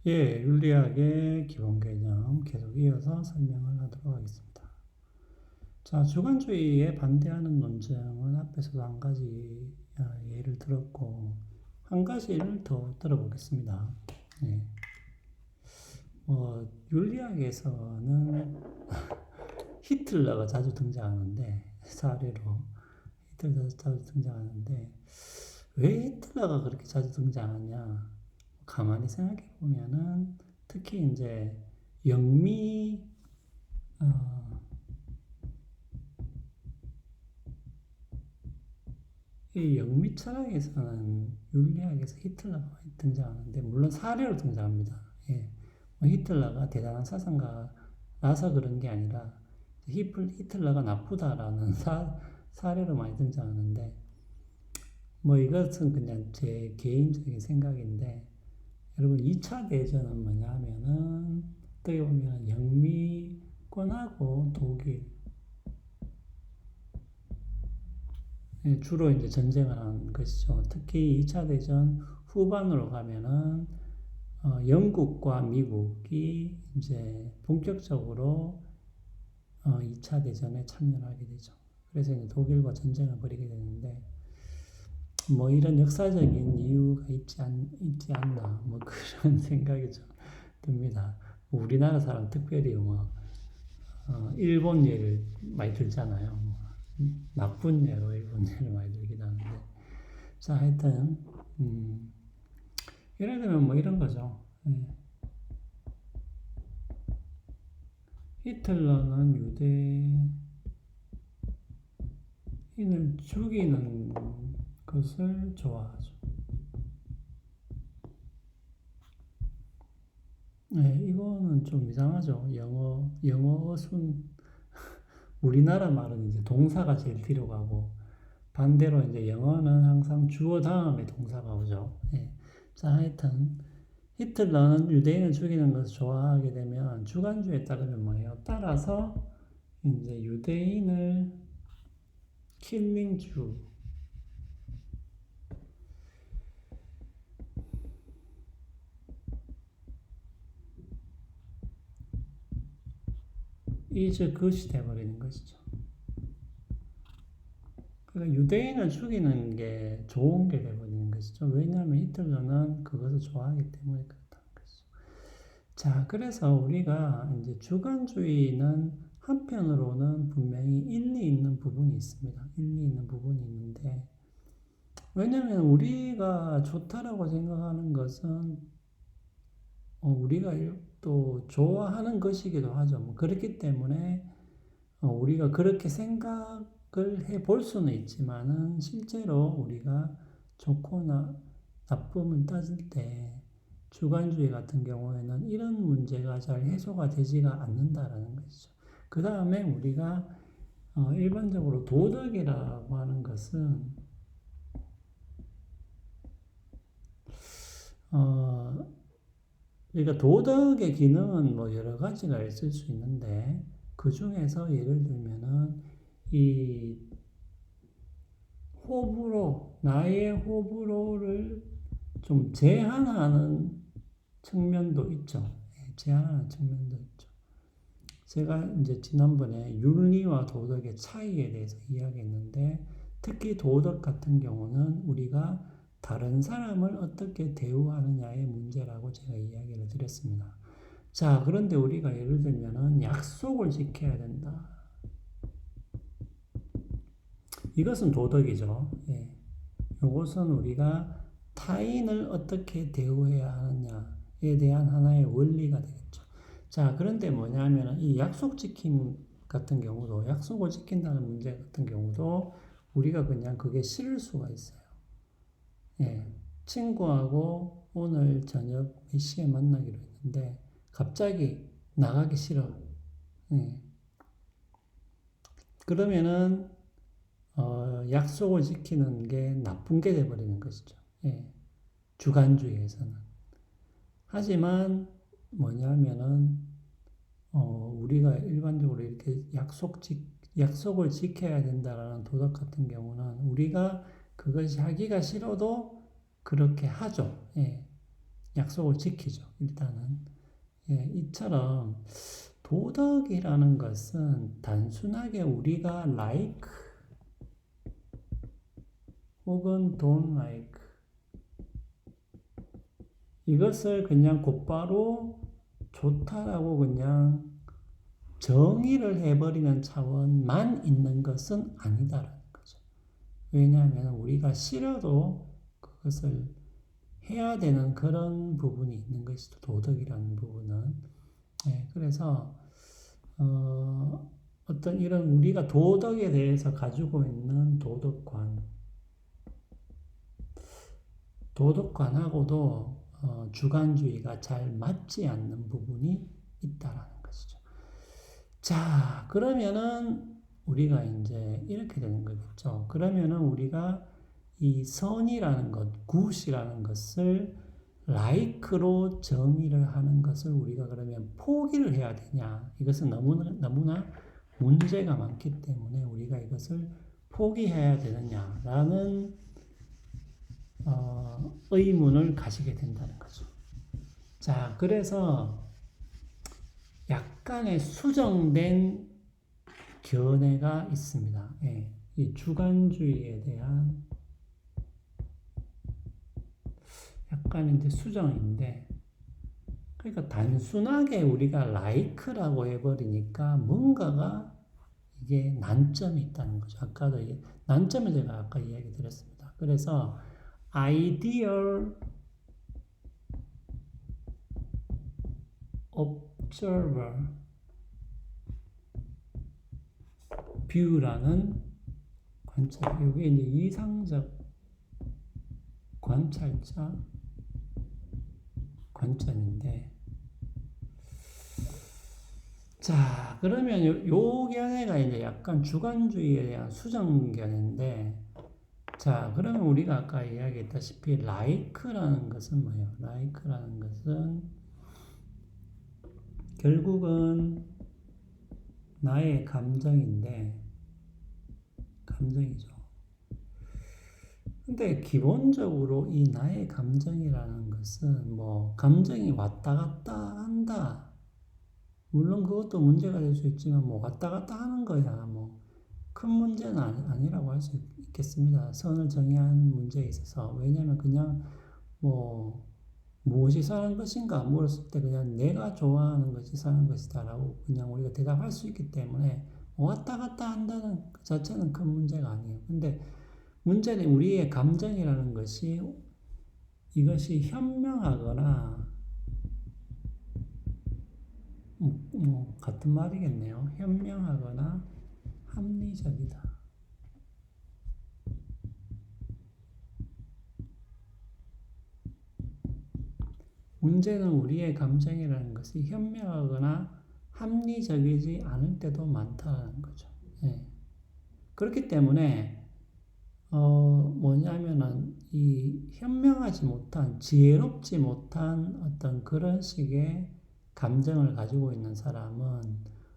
예, 윤리학의 기본 개념 계속 이어서 설명을 하도록 하겠습니다. 자, 주관주의에 반대하는 논증은 앞에서도 한 가지 예를 들었고, 한 가지를 더 들어보겠습니다. 예, 윤리학에서는 히틀러가 자주 등장하는데, 사례로 히틀러가 자주 등장하는데, 왜 히틀러가 그렇게 자주 등장하냐? 가만히 생각해 보면은 특히 이제 영미 어, 이 영미 철학에서는 윤리학에서 히틀러가 많이 등장하는데 물론 사례로 등장합니다. 예. 히틀러가 대단한 사상가라서 그런 게 아니라 히틀러가 나쁘다라는 사례로 많이 등장하는데 이것은 그냥 제 개인적인 생각인데 여러분 2차 대전은 뭐냐 하면은 어떻게 보면 영미권하고 독일 주로 이제 전쟁을 한 것이죠. 특히 2차 대전 후반으로 가면은 영국과 미국이 이제 본격적으로 2차 대전에 참여하게 되죠. 그래서 이제 독일과 전쟁을 벌이게 되는데 이런 역사적인 이유가 있지 않나 그런 생각이 좀 듭니다. 우리나라 사람 특별히 일본 예를 많이 들잖아요. 나쁜 예로 일본 예를 많이 들긴 하는데 자 하여튼 예를 들면 이런 거죠. 히틀러는 유대인을 죽이는 것을 좋아하죠. 네, 이거는 좀 이상하죠. 영어 우리나라 말은 이제 동사가 제일 뒤로 가고, 반대로 이제 영어는 항상 주어 다음에 동사가 오죠. 예. 자, 하여튼, 히틀러는 유대인을 죽이는 것을 좋아하게 되면 주관주의에 따르면 뭐예요? 따라서 이제 유대인을 킬링주, 이제 그것이 돼버리는 것이죠. 그러니까 유대인을 죽이는 게 좋은 게 돼버리는 것이죠. 왜냐하면 히틀러는 그것을 좋아하기 때문에 그렇다는 것이죠. 자, 그래서 우리가 이제 주관주의는 한편으로는 분명히 일리 있는 부분이 있습니다. 일리 있는 부분이 있는데, 왜냐하면 우리가 좋다라고 생각하는 것은 우리가 또 좋아하는 것이기도 하죠. 그렇기 때문에 우리가 그렇게 생각을 해 볼 수는 있지만은 실제로 우리가 좋거나 나쁨을 따질 때 주관주의 같은 경우에는 이런 문제가 잘 해소가 되지가 않는다라는 것이죠. 그 다음에 우리가 일반적으로 도덕이라고 하는 것은 그러니까 도덕의 기능은 여러 가지가 있을 수 있는데 그 중에서 예를 들면은 이 나의 호불호를 좀 제한하는 측면도 있죠. 제한하는 측면도 있죠. 제가 이제 지난번에 윤리와 도덕의 차이에 대해서 이야기했는데 특히 도덕 같은 경우는 우리가 다른 사람을 어떻게 대우하느냐의 문제라고 제가 이야기를 드렸습니다. 자, 그런데 우리가 예를 들면은 약속을 지켜야 된다. 이것은 도덕이죠. 예. 이것은 우리가 타인을 어떻게 대우해야 하느냐에 대한 하나의 원리가 되겠죠. 자, 그런데 뭐냐면 이 약속 지킴 같은 경우도 약속을 지킨다는 문제 같은 경우도 우리가 그냥 그게 싫을 수가 있어요. 예. 친구하고 오늘 저녁 몇 시에 만나기로 했는데 갑자기 나가기 싫어. 예. 그러면은 약속을 지키는 게 나쁜 게 돼버리는 것이죠. 예. 주관주의에서는. 하지만 뭐냐면은 우리가 일반적으로 이렇게 약속을 지켜야 된다라는 도덕 같은 경우는 우리가 그것이 하기가 싫어도 그렇게 하죠. 예. 약속을 지키죠. 일단은. 예, 이처럼 도덕이라는 것은 단순하게 우리가 like 혹은 don't like 이것을 그냥 곧바로 좋다라고 그냥 정의를 해버리는 차원만 있는 것은 아니다라는 거죠. 왜냐하면 우리가 싫어도 그것을 해야 되는 그런 부분이 있는 것이죠. 도덕이라는 부분은. 네, 그래서 어떤 이런 우리가 도덕에 대해서 가지고 있는 도덕관하고도 주관주의가 잘 맞지 않는 부분이 있다라는 것이죠. 자, 그러면은 우리가 이제 이렇게 되는 거겠죠. 그러면은 우리가 이 선이라는 것, 굿이라는 것을 like로 정의를 하는 것을 우리가 그러면 포기를 해야 되냐? 이것은 너무나 문제가 많기 때문에 우리가 이것을 포기해야 되느냐라는 의문을 가지게 된다는 거죠. 자, 그래서 약간의 수정된 견해가 있습니다. 예, 이 주관주의에 대한 약간 이제 수정인데, 그러니까 단순하게 우리가 like라고 해버리니까 뭔가가 이게 난점이 있다는 거죠. 아까도 난점을 제가 아까 이야기 드렸습니다. 그래서 ideal observer view라는 관찰, 이게 이제 이상적 관찰자 관점인데, 자, 그러면 요 견해가 이제 약간 주관주의에 대한 수정견인데, 자, 그러면 우리가 아까 이야기했다시피 like라는 것은 뭐예요? like라는 것은 결국은 나의 감정인데, 감정이죠. 근데 기본적으로 이 나의 감정이라는 것은 뭐 감정이 왔다 갔다 한다. 물론 그것도 문제가 될 수 있지만 뭐 왔다 갔다 하는 거야. 뭐 큰 문제는 아니라고 할 수 있겠습니다. 선을 정의하는 문제에 있어서. 왜냐하면 그냥 뭐 무엇이 사는 것인가 물었을 때 그냥 내가 좋아하는 것이 사는 것이다라고 그냥 우리가 대답할 수 있기 때문에 왔다 갔다 한다는 그 자체는 큰 문제가 아니에요. 근데 문제는 우리의 감정이라는 것이 이것이 현명하거나 뭐 같은 말이겠네요. 현명하거나 합리적이다. 문제는 우리의 감정이라는 것이 현명하거나 합리적이지 않을 때도 많다는 거죠. 예. 그렇기 때문에 뭐냐면은 이 현명하지 못한 지혜롭지 못한 어떤 그런 식의 감정을 가지고 있는 사람은